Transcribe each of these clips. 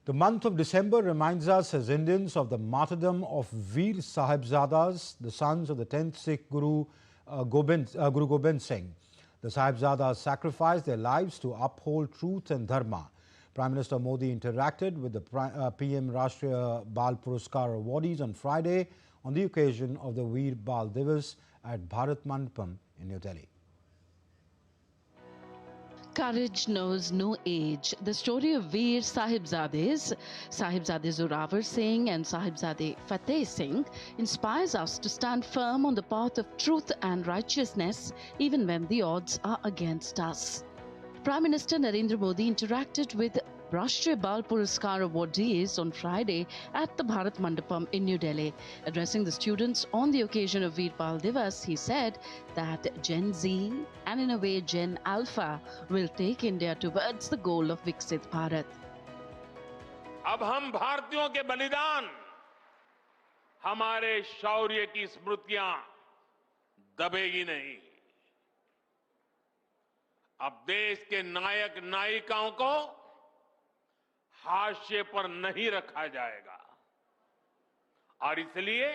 The month of December reminds us as Indians of the martyrdom of Veer Sahibzadas, the sons of the 10th Sikh Guru Gobind Singh. The Sahibzadas sacrificed their lives to uphold truth and dharma. Prime Minister Modi interacted with the PM Rashtriya Bal Puraskar awardees on Friday on the occasion of the Veer Bal Divas at Bharat Mandapam in New Delhi. Courage knows no age. The story of Veer Sahibzades, Sahibzade Zorawar Singh and Sahibzade Fateh Singh inspires us to stand firm on the path of truth and righteousness even when the odds are against us. Prime Minister Narendra Modi interacted with Rashtriya Bal Puraskar awardees on Friday at the Bharat Mandapam in New Delhi. Addressing the students on the occasion of Veer Bal Divas, he said that Gen Z and in a way Gen Alpha will take India towards the goal of Viksit Bharat. अब हम भारतीयों के बलिदान, हमारे शौर्य की स्मृतियां दबेगी नहीं। अब देश के नायक नायिकाओं को हाशिए पर नहीं रखा जाएगा और इसलिए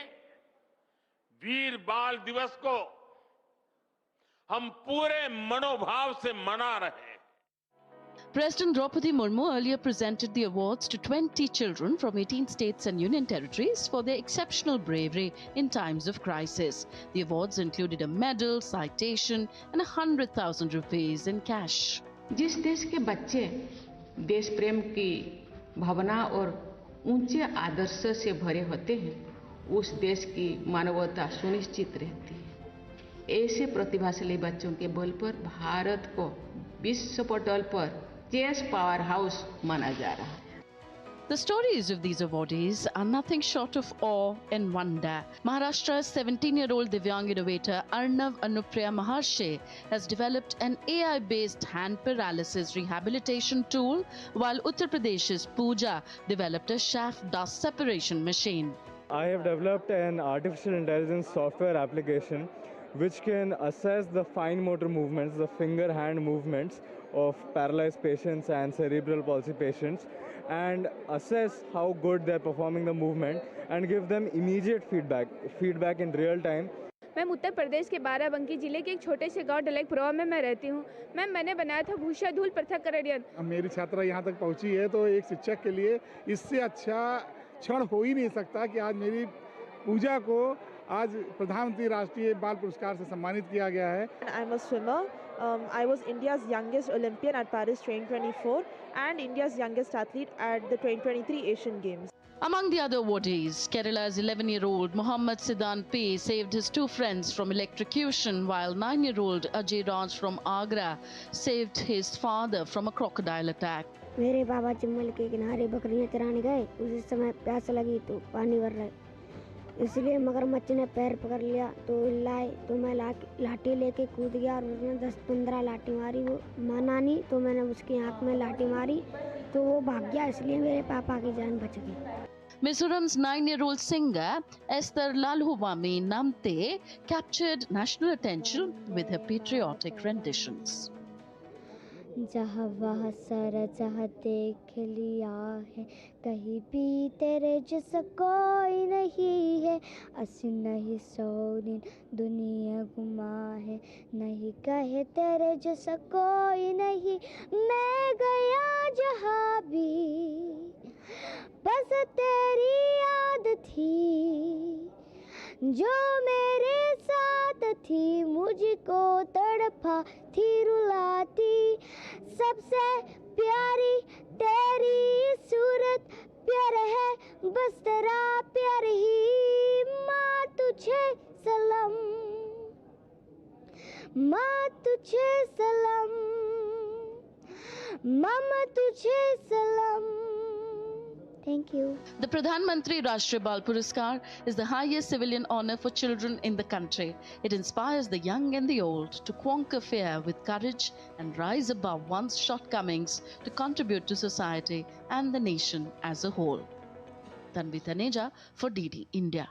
वीर बाल दिवस को हम पूरे मनोभाव से मना रहे हैं। President Draupadi Murmu earlier presented the awards to 20 children from 18 states and union territories for their exceptional bravery in times of crisis. The awards included a medal, citation and 100,000 rupees in cash. जिस देश के बच्चे देश प्रेम की भावना और ऊंचे आदर्श से भरे होते हैं, उस देश की मानवता सुनिश्चित रहती है। ऐसे प्रतिभाशाली बच्चों के बल पर भारत को विश्व पटल पर चेस पावर हाउस माना जा रहा है। The stories of these awardees are nothing short of awe and wonder. Maharashtra's 17-year-old Divyang innovator Arnav Anupriya Maharshi has developed an AI-based hand paralysis rehabilitation tool, while Uttar Pradesh's Pooja developed a shaft dust separation machine. I have developed an artificial intelligence software application which can assess the fine motor movements, the finger-hand movements of paralyzed patients and cerebral palsy patients, and assess how good they're performing the movement and give them immediate feedback in real time. मैं उत्तर प्रदेश के बाराबंकी जिले के एक छोटे से गांव डलेकपुरवा में मैं रहती हूं। मैंने बनाया था भूषा धूल पृथक्करण। मेरी छात्रा यहां तक पहुंची है तो एक शिक्षक के लिए इससे अच्छा क्षण हो ही नहीं सकता कि आज मेरी पूजा को आज प्रधानमंत्री राष्ट्रीय बाल पुरस्कार से सम्मानित किया गया है। I am a swimmer. I was India's youngest Olympian at Paris 2024 and India's youngest athlete at the 2023 Asian Games. Among the other awardees, Kerala's 11-year-old Mohammad Sidan P saved his two friends from electrocution, while 9-year-old Ajay Raj from Agra saved his father from a crocodile attack. मेरे बाबा चिम्मल के किनारे बकरियां चराने गए, उसी समय प्यास लगी तो पानी भर रहे, इसलिए मगरमच्छ ने पैर पकड़ लिया तो लाए तो मैं लाठी लेके कूद गया और उसने 10-15 लाठी मारी। वो मानानी तो मैंने उसकी आंख में लाठी मारी तो वो भाग गया, इसलिए मेरे पापा की जान बच गई। Mizoram's 9-year-old singer Esther Lalhuvami Namte captured national attention with her patriotic renditions. जहाँ वह सर जहाँ देख लिया है, कहीं भी तेरे जैसा कोई नहीं है। अस्सी नहीं 100 दिन दुनिया घुमा है, नहीं कहे तेरे जैसा कोई नहीं। मैं गया जहाँ भी बस तेरी याद थी, जो मेरे साथ थी मुझको तड़पा थी रुलाती। सबसे प्यारी तेरी सूरत प्यार है, बस तेरा प्यार ही। माँ तुझे सलाम, माँ तुझे सलाम, मामा तुझे सलाम। Thank you. The Pradhan Mantri Rashtriya Bal Puraskar is the highest civilian honor for children in the country. It inspires the young and the old to conquer fear with courage and rise above one's shortcomings to contribute to society and the nation as a whole. Tanvi Taneja for DD India.